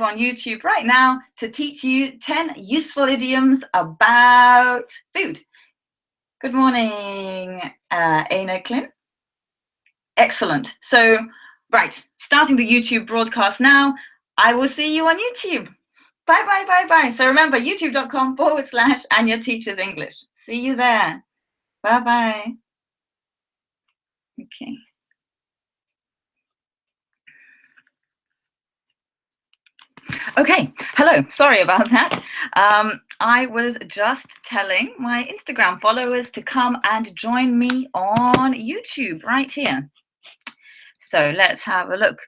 on YouTube right now to teach you 10 useful idioms about food. Good morning, Aina Clint. Excellent. So, right, starting the YouTube broadcast now. I will see you on YouTube. Bye, bye, bye, bye. So remember, youtube.com/Anya Teaches English. See you there. Bye, bye. Okay. Okay, hello, sorry about that. I was just telling my Instagram followers to come and join me on YouTube right here. So let's have a look.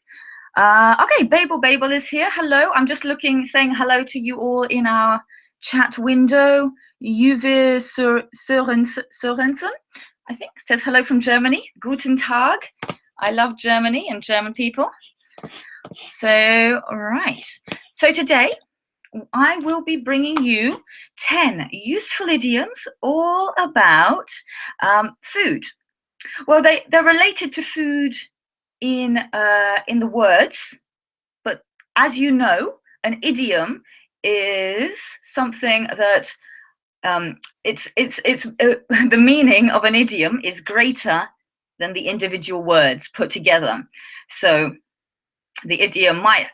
Okay, Babel is here. Hello, I'm just saying hello to you all in our chat window. Juve Sorensen, I think, says hello from Germany. Guten Tag. I love Germany and German people. So, right. So today, I will be bringing you 10 useful idioms all about food. Well, they're related to food in the words, but as you know, an idiom is something that the meaning of an idiom is greater than the individual words put together. So the idiom might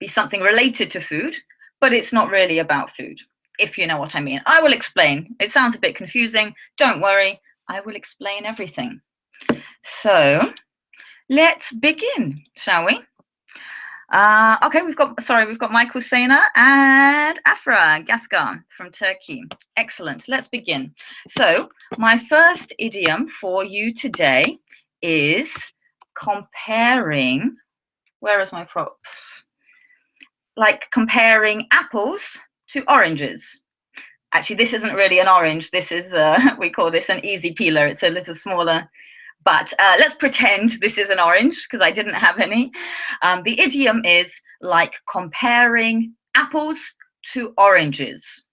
be something related to food, but it's not really about food, if you know what I mean. I will explain. It sounds a bit confusing. Don't worry, I will explain everything. So let's begin, shall we? Okay, we've got Michael Sena and Afra Gaskar from Turkey. Excellent, let's begin. So my first idiom for you today is comparing, where is my props? Like comparing apples to oranges. Actually, this isn't really an orange. This is, we call this an easy peeler. It's a little smaller. But let's pretend this is an orange because I didn't have any. The idiom is like comparing apples to oranges.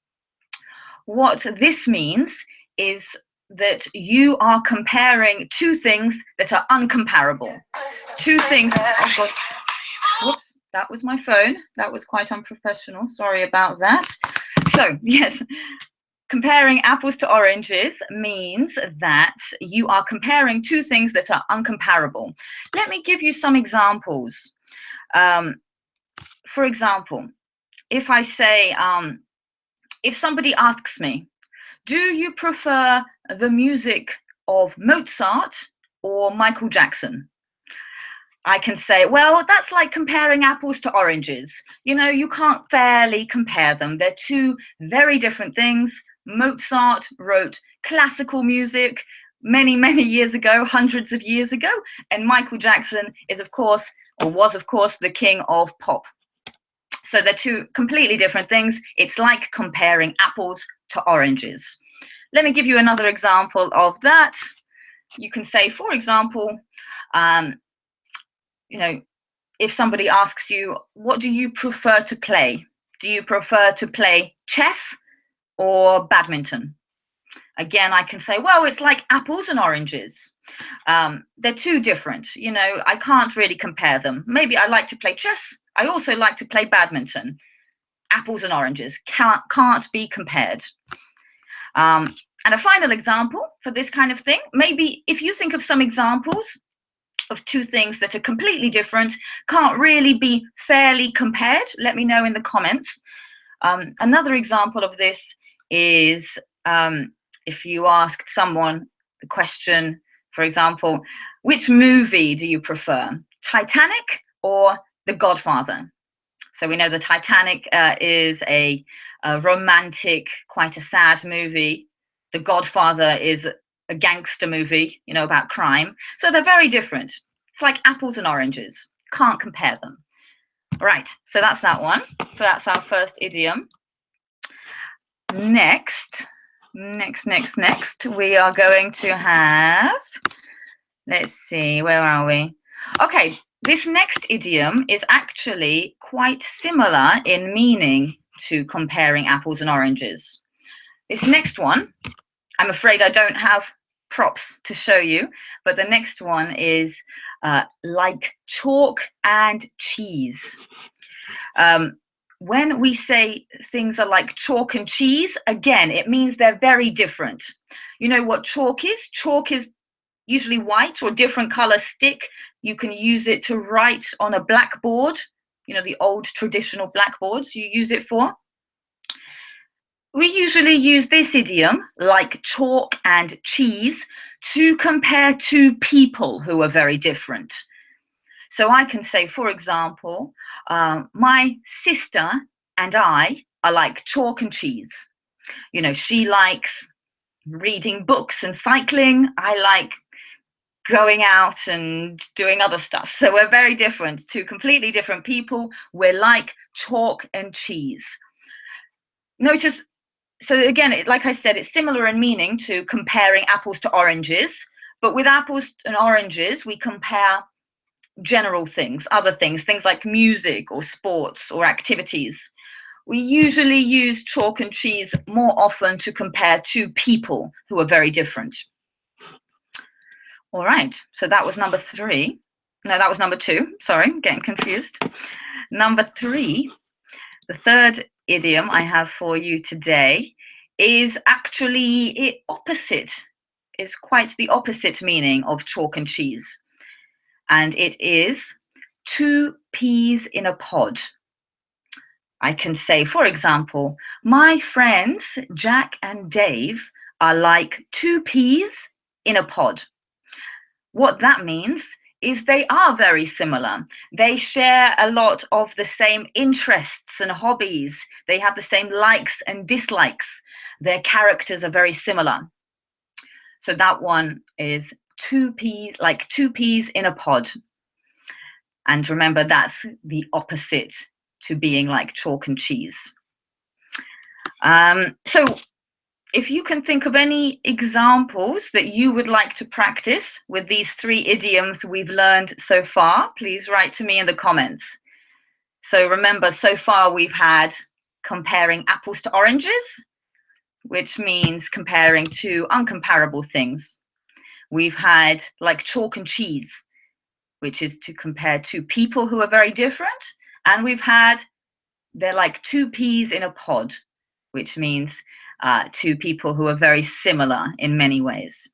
What this means is that you are comparing two things that are uncomparable. Two things. Oh God. Whoops, that was my phone. That was quite unprofessional. Sorry about that. So, yes. Comparing apples to oranges means that you are comparing two things that are uncomparable. Let me give you some examples. For example, if I say, if somebody asks me, do you prefer the music of Mozart or Michael Jackson? I can say, well, that's like comparing apples to oranges. You know, you can't fairly compare them. They're two very different things. Mozart wrote classical music many, many years ago, hundreds of years ago, and Michael Jackson is, of course, or was, of course, the king of pop. So they're two completely different things. It's like comparing apples to oranges. Let me give you another example of that. You can say, for example, you know, if somebody asks you, what do you prefer to play? Do you prefer to play chess or badminton? Again, I can say, well, it's like apples and oranges. They're two different, you know, I can't really compare them. Maybe I like to play chess. I also like to play badminton. Apples and oranges can't be compared. And a final example for this kind of thing, maybe if you think of some examples of two things that are completely different, can't really be fairly compared, let me know in the comments. Another example of this is if you asked someone the question, for example, which movie do you prefer, Titanic or The Godfather? So we know the Titanic is a romantic, quite a sad movie. The Godfather is a gangster movie, you know, about crime. So they're very different. It's like apples and oranges. Can't compare them. Right, so that's that one. So that's our first idiom. Next, we are going to have, let's see, where are we? Okay, this next idiom is actually quite similar in meaning to comparing apples and oranges. This next one, I'm afraid I don't have props to show you, but the next one is like chalk and cheese. When we say things are like chalk and cheese, again, it means they're very different. You know what chalk is? Chalk is usually white or different color stick. You can use it to write on a blackboard, you know, the old traditional blackboards you use it for. We usually use this idiom, like chalk and cheese, to compare two people who are very different. So I can say, for example, my sister and I are like chalk and cheese. You know, she likes reading books and cycling. I like going out and doing other stuff. So we're very different, two completely different people. We're like chalk and cheese. Notice, so again, like I said, it's similar in meaning to comparing apples to oranges. But with apples and oranges, we compare general things, other things like music or sports or activities. We usually use chalk and cheese more often to compare two people who are very different. All right, so that was number 3. No, that was number 2. Sorry, getting confused. Number 3, the third idiom I have for you today is actually opposite. It's quite the opposite meaning of chalk and cheese. And it is 2 peas in a pod. I can say, for example, my friends Jack and Dave are like 2 peas in a pod. What that means is they are very similar. They share a lot of the same interests and hobbies. They have the same likes and dislikes. Their characters are very similar. So that one is 2 peas, like 2 peas in a pod. And remember, that's the opposite to being like chalk and cheese. So if you can think of any examples that you would like to practice with these 3 idioms we've learned so far, please write to me in the comments. So remember, so far we've had comparing apples to oranges, which means comparing two uncomparable things. We've had like chalk and cheese, which is to compare two people who are very different. And we've had, they're like 2 peas in a pod, which means 2 people who are very similar in many ways.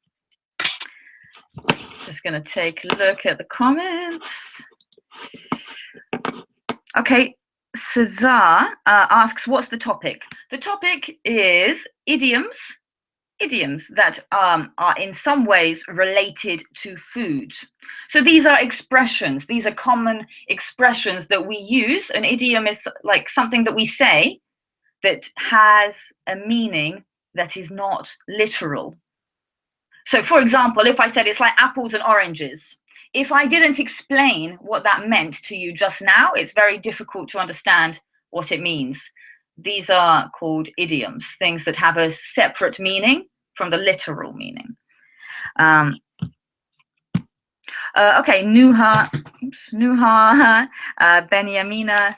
Just going to take a look at the comments. Okay, Cesar asks, what's the topic? The topic is idioms that are in some ways related to food. So these are expressions. These are common expressions that we use. An idiom is like something that we say that has a meaning that is not literal. So for example, if I said it's like apples and oranges, if I didn't explain what that meant to you just now, it's very difficult to understand what it means. These are called idioms, things that have a separate meaning from the literal meaning. Okay, Nuha Benyamina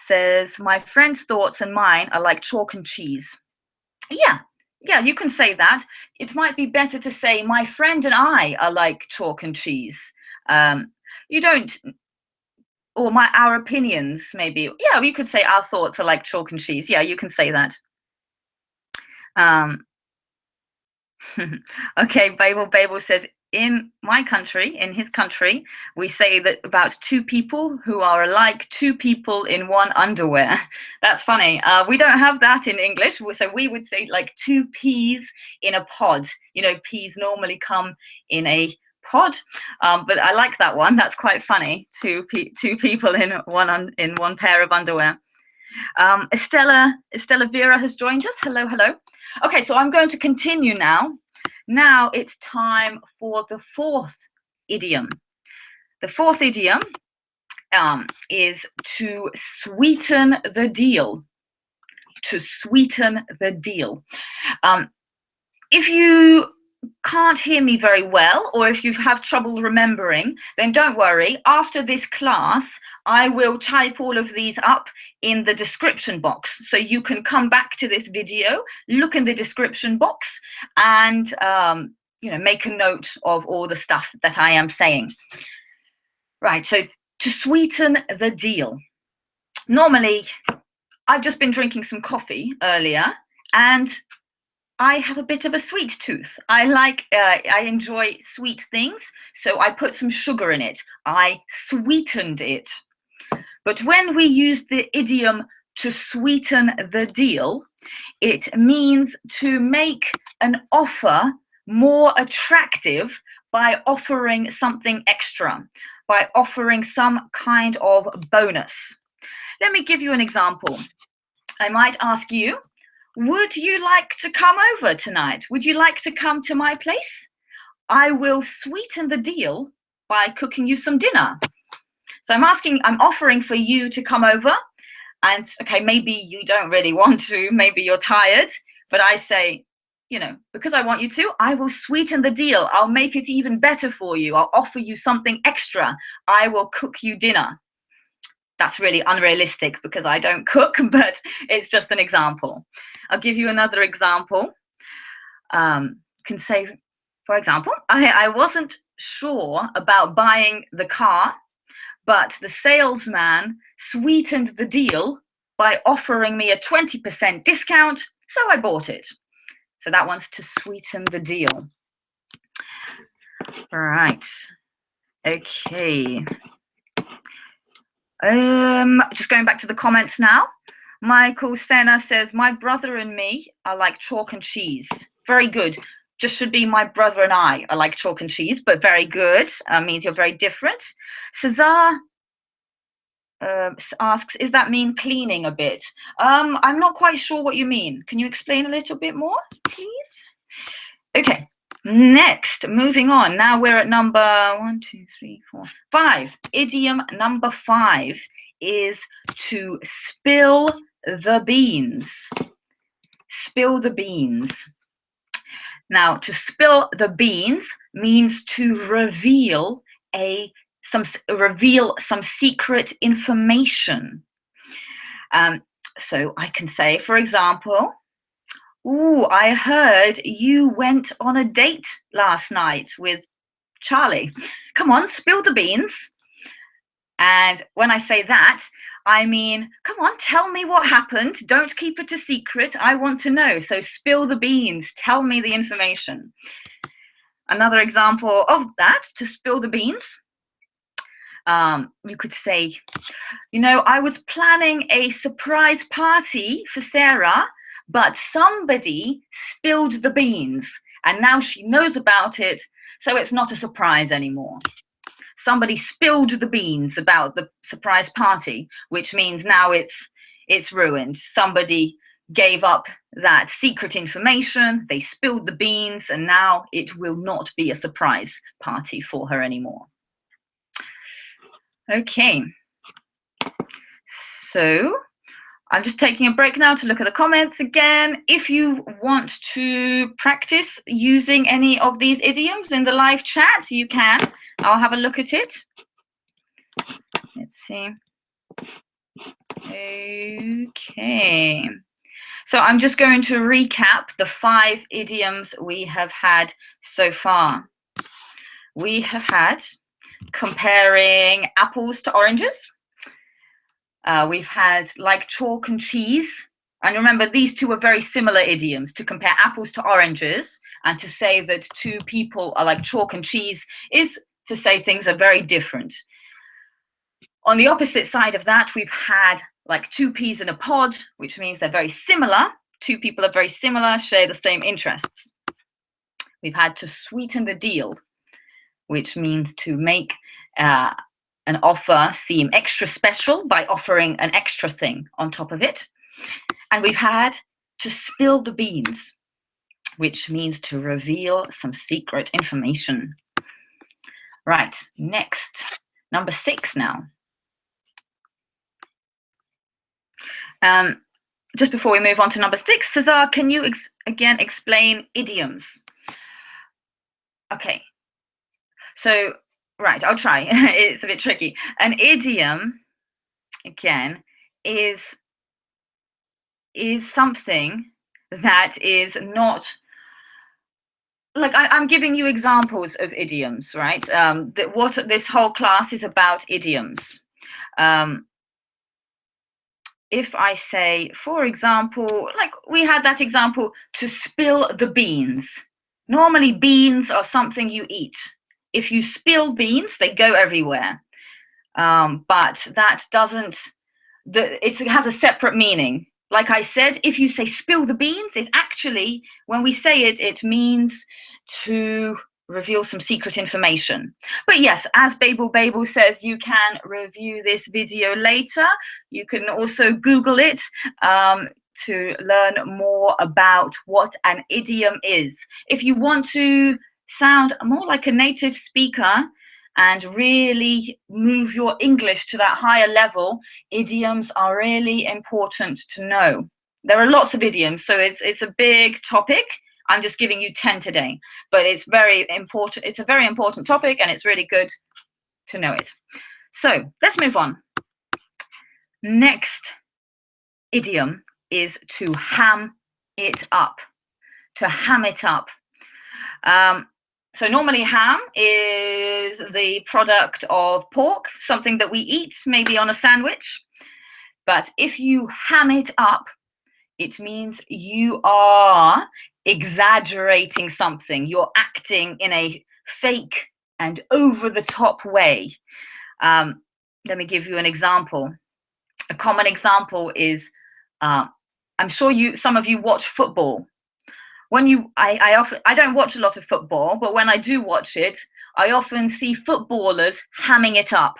says, my friend's thoughts and mine are like chalk and cheese. Yeah, you can say that. It might be better to say, my friend and I are like chalk and cheese. You don't, or our opinions, maybe. Yeah, you could say our thoughts are like chalk and cheese. Yeah, you can say that. Okay, Babel says, in my country, in his country, we say that about 2 people who are alike 2 people in one underwear. That's funny. We don't have that in English, so we would say like 2 peas in a pod. You know, peas normally come in a pod, but I like that one. That's quite funny. 2 people in one pair of underwear. Estella Vera has joined us. Hello. Okay, so I'm going to continue now. Now it's time for the 4th idiom. The 4th idiom is to sweeten the deal. To sweeten the deal. If you can't hear me very well, or if you have trouble remembering, then don't worry. After this class, I will type all of these up in the description box. So you can come back to this video, look in the description box, and make a note of all the stuff that I am saying. Right, so to sweeten the deal. Normally, I've just been drinking some coffee earlier, and I have a bit of a sweet tooth. I enjoy sweet things, so I put some sugar in it. I sweetened it. But when we use the idiom to sweeten the deal, it means to make an offer more attractive by offering something extra, by offering some kind of bonus. Let me give you an example. I might ask you, would you like to come over tonight? Would you like to come to my place? I will sweeten the deal by cooking you some dinner. So I'm offering for you to come over, and okay, maybe you don't really want to, maybe you're tired, but I say, because I want you to, I will sweeten the deal. I'll make it even better for you. I'll offer you something extra. I will cook you dinner. That's really unrealistic because I don't cook, but it's just an example. I'll give you another example. Can say, for example, I wasn't sure about buying the car, but the salesman sweetened the deal by offering me a 20% discount, so I bought it. So that one's to sweeten the deal. All right. Okay. Just going back to the comments now. Michael Senna says, my brother and me are like chalk and cheese. Very good. Just should be my brother and I are like chalk and cheese, but very good. Means you're very different. Cesar asks, is that mean cleaning a bit? I'm not quite sure what you mean. Can you explain a little bit more, please? Okay. Next, moving on. Now we're at number 5. Idiom number 5 is to spill the beans. Spill the beans. Now, to spill the beans means to reveal some secret information. So I can say, for example, ooh, I heard you went on a date last night with Charlie. Come on, spill the beans. And when I say that, I mean, come on, tell me what happened. Don't keep it a secret. I want to know. So spill the beans. Tell me the information. Another example of that, to spill the beans. You could say, I was planning a surprise party for Sarah, but somebody spilled the beans and now she knows about it, so it's not a surprise anymore. Somebody spilled the beans about the surprise party, which means now it's ruined. Somebody gave up that secret information, they spilled the beans, and now it will not be a surprise party for her anymore. Okay, so I'm just taking a break now to look at the comments again. If you want to practice using any of these idioms in the live chat, you can. I'll have a look at it. Let's see. Okay. So I'm just going to recap the 5 idioms we have had so far. We have had comparing apples to oranges. We've had like chalk and cheese. And remember, these two are very similar idioms. To compare apples to oranges and to say that 2 people are like chalk and cheese is to say things are very different. On the opposite side of that, we've had like 2 peas in a pod, which means they're very similar. 2 people are very similar, share the same interests. We've had to sweeten the deal, which means to make an offer seem extra special by offering an extra thing on top of it. And we've had to spill the beans, which means to reveal some secret information. Right, next, number 6 now. Just before we move on to number 6, Cesar, can you again explain idioms? Okay, so, right, I'll try. It's a bit tricky. An idiom, again, is something that is not, like I'm giving you examples of idioms, right? What this whole class is about idioms. if I say, for example, like we had that example, to spill the beans. Normally beans are something you eat. If you spill beans, they go everywhere. But that doesn't, it has a separate meaning. Like I said, if you say spill the beans, it actually, when we say it, it means to reveal some secret information. But yes, as Babel says, you can review this video later. You can also Google it to learn more about what an idiom is. If you want to sound more like a native speaker and really move your English to that higher level, idioms are really important to know. There are lots of idioms, so it's a big topic. I'm just giving you 10 today, but it's very important. It's a very important topic, and it's really good to know it. So let's move on. Next idiom is to ham it up. To ham it up. So normally ham is the product of pork, something that we eat, maybe on a sandwich. But if you ham it up, it means you are exaggerating something. You're acting in a fake and over-the-top way. Let me give you an example. A common example is, I'm sure some of you watch football. I don't watch a lot of football, but when I do watch it, I often see footballers hamming it up.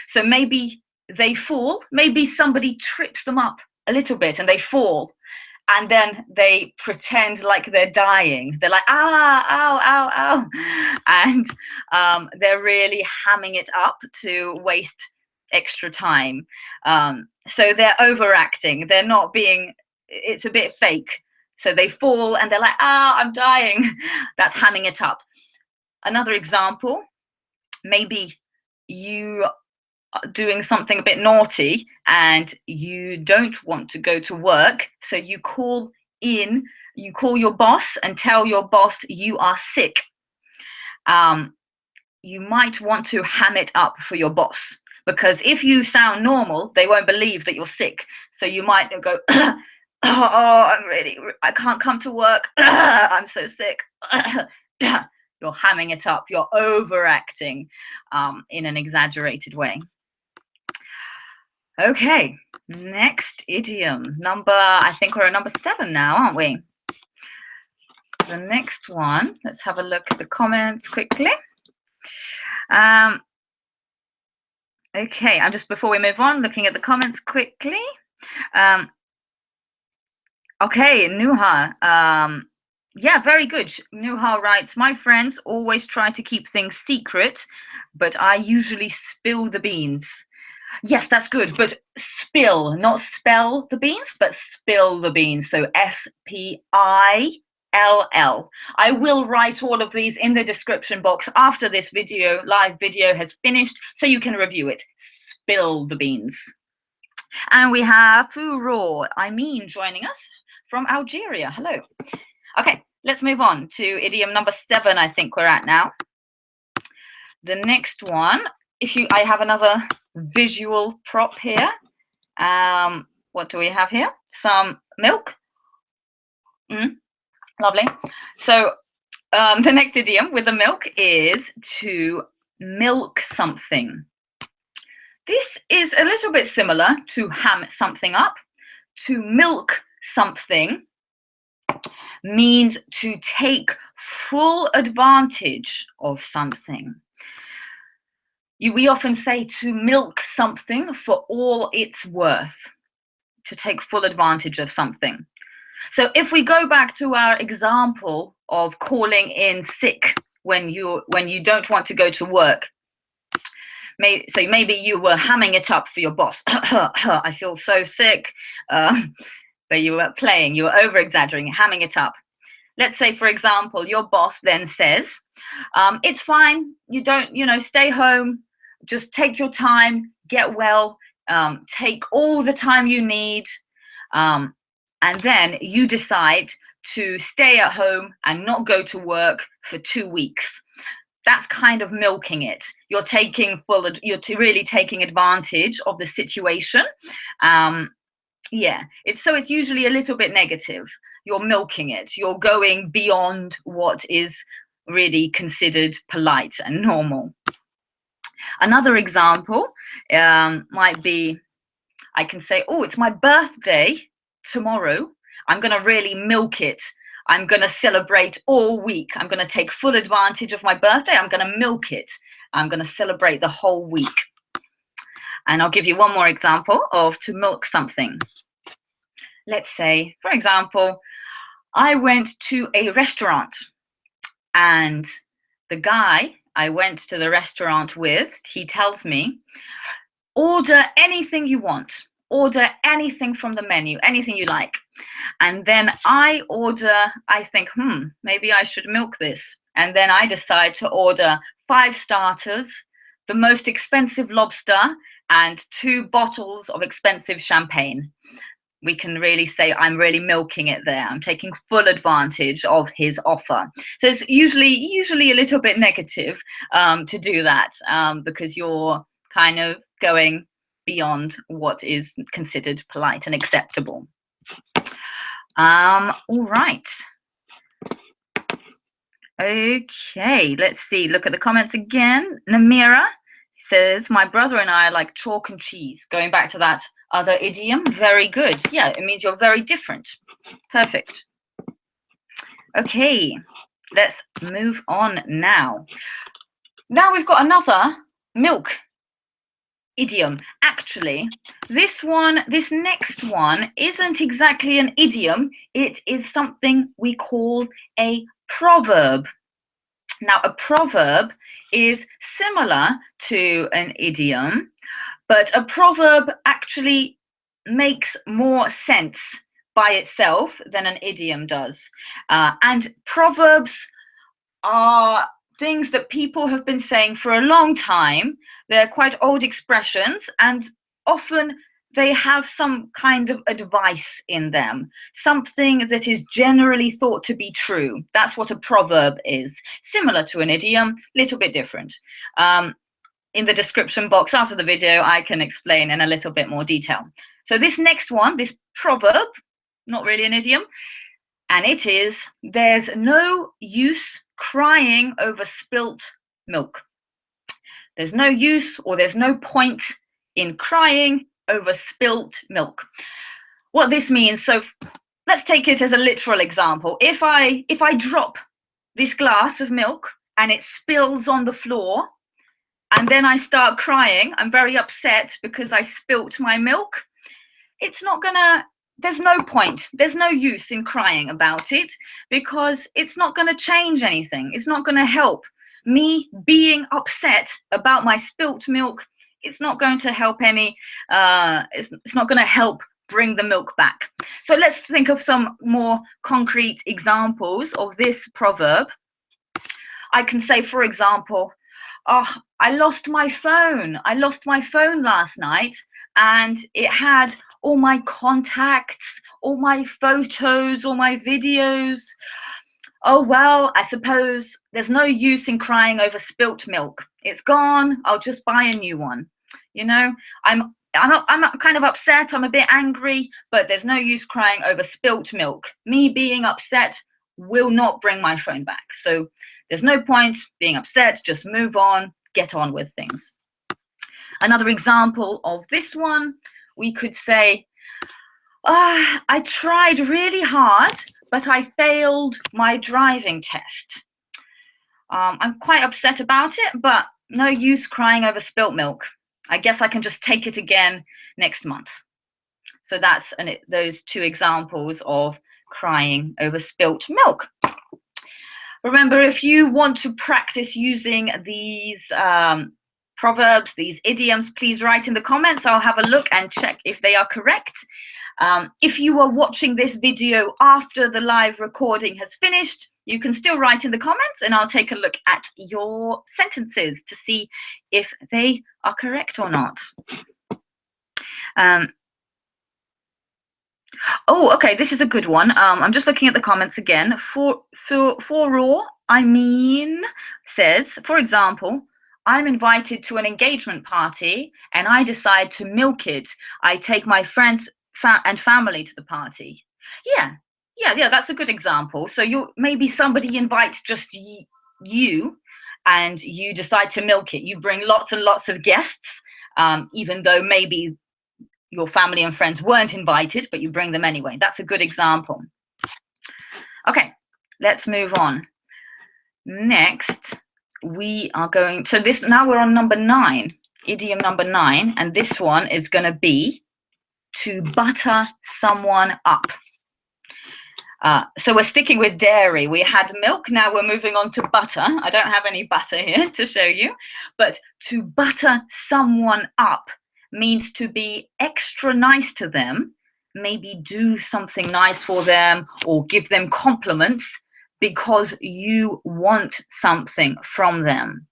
So maybe they fall, maybe somebody trips them up a little bit and they fall, and then they pretend like they're dying. They're like, ow, ow, ow. And they're really hamming it up to waste extra time. So they're overacting. They're not being, it's a bit fake. So they fall and they're like, I'm dying. That's hamming it up. Another example, maybe you are doing something a bit naughty and you don't want to go to work. So you call your boss and tell your boss you are sick. You might want to ham it up for your boss, because if you sound normal, they won't believe that you're sick. So you might go, I can't come to work. I'm so sick. You're hamming it up. You're overacting in an exaggerated way. Okay, next idiom. I think we're at number 7 now, aren't we? The next one, let's have a look at the comments quickly. Okay, before we move on, looking at the comments quickly. Okay, Nuha. Yeah, very good. Nuha writes, my friends always try to keep things secret, but I usually spill the beans. Yes, that's good, but spill, not spell the beans, but spill the beans. So SPILL. I will write all of these in the description box after this live video has finished, so you can review it. Spill the beans. And we have Furor, joining us from Algeria. Hello. Okay, let's move on to idiom number 7, I think we're at now. The next one, I have another visual prop here. What do we have here? Some milk. Lovely. So the next idiom with the milk is to milk something. This is a little bit similar to ham something up. To milk something means to take full advantage of something. We often say to milk something for all it's worth, to take full advantage of something. So if we go back to our example of calling in sick when you don't want to go to work, maybe you were hamming it up for your boss. I feel so sick. But you were over-exaggerating, hamming it up. Let's say, for example, your boss then says, it's fine, you don't, stay home, just take your time, get well, take all the time you need, and then you decide to stay at home and not go to work for 2 weeks. That's kind of milking it. You're really taking advantage of the situation. Yeah, it's usually a little bit negative. You're milking it. You're going beyond what is really considered polite and normal. Another example might be, I can say, oh, it's my birthday tomorrow. I'm going to really milk it. I'm going to celebrate all week. I'm going to take full advantage of my birthday. I'm going to milk it. I'm going to celebrate the whole week. And I'll give you one more example of to milk something. Let's say, for example, I went to a restaurant and the guy I went to the restaurant with, he tells me, order anything you want. Order anything from the menu, anything you like. And then I order, I think, maybe I should milk this. And then I decide to order 5 starters, the most expensive lobster, and 2 bottles of expensive champagne. We can really say I'm really milking it there. I'm taking full advantage of his offer. So it's usually a little bit negative to do that because you're kind of going beyond what is considered polite and acceptable. All right. Okay, let's see. Look at the comments again. Namira says, my brother and I are like chalk and cheese. Going back to that other idiom, very good. Yeah, it means you're very different. Perfect. Okay, let's move on now. Now we've got another milk idiom. Actually, this next one isn't exactly an idiom. It is something we call a proverb. Now, a proverb is similar to an idiom, but a proverb actually makes more sense by itself than an idiom does. And proverbs are things that people have been saying for a long time. They're quite old expressions, and often they have some kind of advice in them, something that is generally thought to be true. That's what a proverb is. Similar to an idiom, little bit different. In the description box after the video, I can explain in a little bit more detail. So this next one, this proverb, not really an idiom, and it is, there's no use crying over spilt milk. There's no use or there's no point in crying over spilt milk. What this means, so let's take it as a literal example. If I drop this glass of milk and it spills on the floor, and then I start crying, I'm very upset because I spilt my milk, it's not gonna, there's no point, there's no use in crying about it because it's not gonna change anything. It's not gonna help. Me being upset about my spilt milk, it's not going to help any, it's not gonna help bring the milk back. So let's think of some more concrete examples of this proverb. I can say, for example, oh, I lost my phone. I lost my phone last night and it had all my contacts, all my photos, all my videos. Oh, well, I suppose there's no use in crying over spilt milk. It's gone. I'll just buy a new one. You know, I'm kind of upset. I'm a bit angry, but there's no use crying over spilt milk. Me being upset will not bring my phone back. So there's no point being upset. Just move on, get on with things. Another example of this one, we could say, I tried really hard, but I failed my driving test. I'm quite upset about it, but no use crying over spilt milk. I guess I can just take it again next month. So that's those 2 examples of crying over spilt milk. Remember, if you want to practice using these proverbs, these idioms, please write in the comments. I'll have a look and check if they are correct. If you are watching this video after the live recording has finished, you can still write in the comments and I'll take a look at your sentences to see if they are correct or not. Oh, okay, this is a good one. I'm just looking at the comments again. For raw, I mean, says, for example, I'm invited to an engagement party and I decide to milk it. I take my friend's and family to the party. Yeah, that's a good example. So maybe somebody invites just you, and you decide to milk it. You bring lots and lots of guests, even though maybe your family and friends weren't invited, but you bring them anyway. That's a good example. Okay, let's move on. Next, we are going, so this, now we're on number 9, idiom number 9, and this one is going to be to butter someone up. So we're sticking with dairy. We had milk, now we're moving on to butter. I don't have any butter here to show you, but to butter someone up means to be extra nice to them, maybe do something nice for them or give them compliments because you want something from them.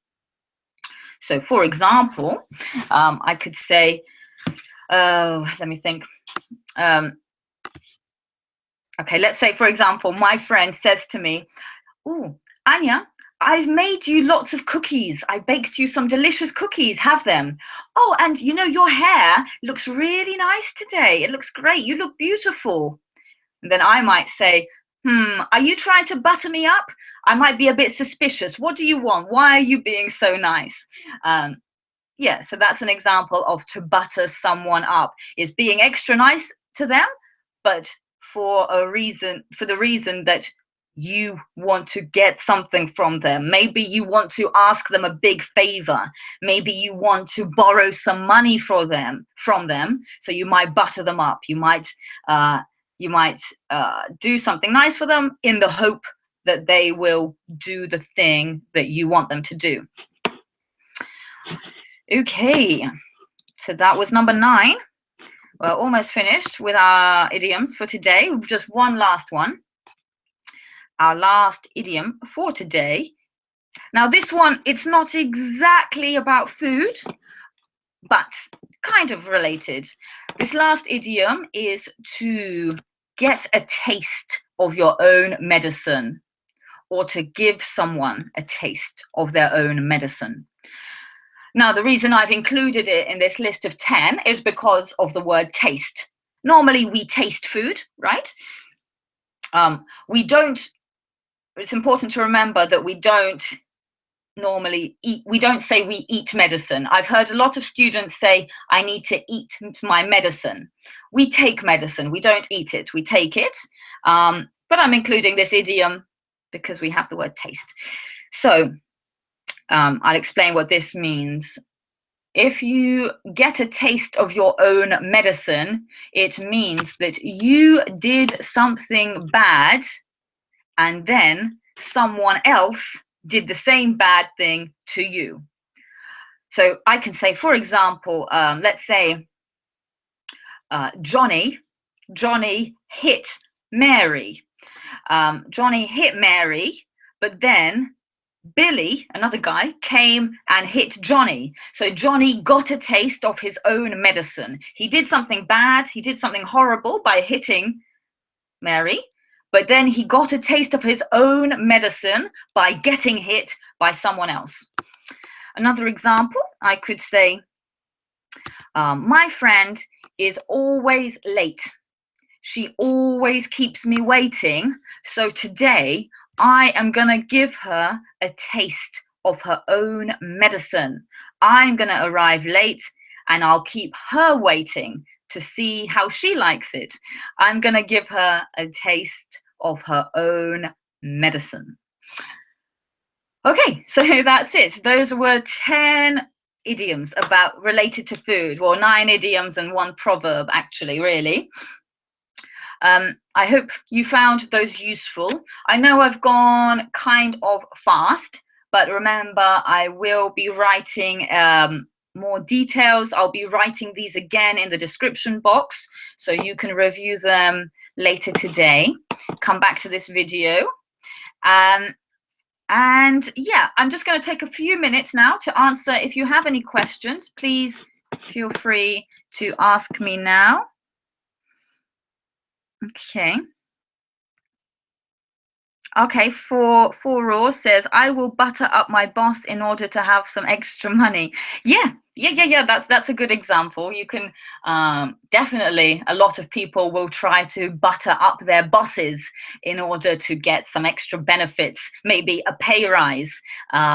So for example, I could say, let me think. Okay, let's say, for example, my friend says to me, "Oh, Anya, I've made you lots of cookies. I baked you some delicious cookies. Have them. Oh, and you know, your hair looks really nice today. It looks great. You look beautiful." And then I might say, "Are you trying to butter me up? I might be a bit suspicious. What do you want? Why are you being so nice?" Yeah, so that's an example of to butter someone up, is being extra nice to them, but for the reason that you want to get something from them. Maybe you want to ask them a big favor. Maybe you want to borrow some money from them. So you might butter them up. You might do something nice for them in the hope that they will do the thing that you want them to do. Okay, so that was number 9. We're almost finished with our idioms for today. Just one last one. Our last idiom for today. Now this one, it's not exactly about food, but kind of related. This last idiom is to get a taste of your own medicine, or to give someone a taste of their own medicine. Now, the reason I've included it in this list of 10 is because of the word taste. Normally, we taste food, right? It's important to remember that we don't normally eat, we don't say we eat medicine. I've heard a lot of students say, "I need to eat my medicine." We take medicine, we don't eat it, we take it. But I'm including this idiom because we have the word taste. So I'll explain what this means. If you get a taste of your own medicine, it means that you did something bad and then someone else did the same bad thing to you. So I can say, for example, let's say Johnny hit Mary. Johnny hit Mary, but then Billy, another guy, came and hit Johnny. So Johnny got a taste of his own medicine. He did something bad, he did something horrible by hitting Mary, but then he got a taste of his own medicine by getting hit by someone else. Another example, I could say, my friend is always late. She always keeps me waiting, so today I am going to give her a taste of her own medicine. I'm going to arrive late and I'll keep her waiting to see how she likes it. I'm going to give her a taste of her own medicine. Okay, so that's it. Those were 10 idioms related to food. Well, 9 idioms and 1 proverb, actually, really. I hope you found those useful. I know I've gone kind of fast, but remember, I will be writing more details. I'll be writing these again in the description box, so you can review them later today. Come back to this video. And yeah, I'm just going to take a few minutes now to answer. If you have any questions, please feel free to ask me now. Okay. Okay, for Raw says, I will butter up my boss in order to have some extra money. Yeah. That's a good example. You can definitely, a lot of people will try to butter up their bosses in order to get some extra benefits, maybe a pay rise,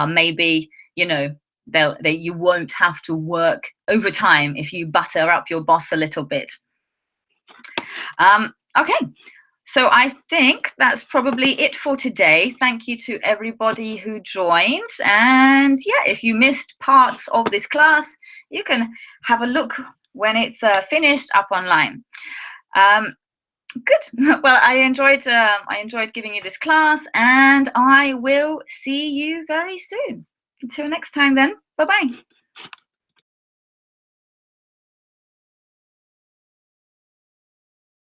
maybe, you know, you won't have to work overtime if you butter up your boss a little bit. Okay. So I think that's probably it for today. Thank you to everybody who joined. And yeah, if you missed parts of this class, you can have a look when it's finished up online. Good. Well, I enjoyed giving you this class, and I will see you very soon. Until next time then. Bye-bye.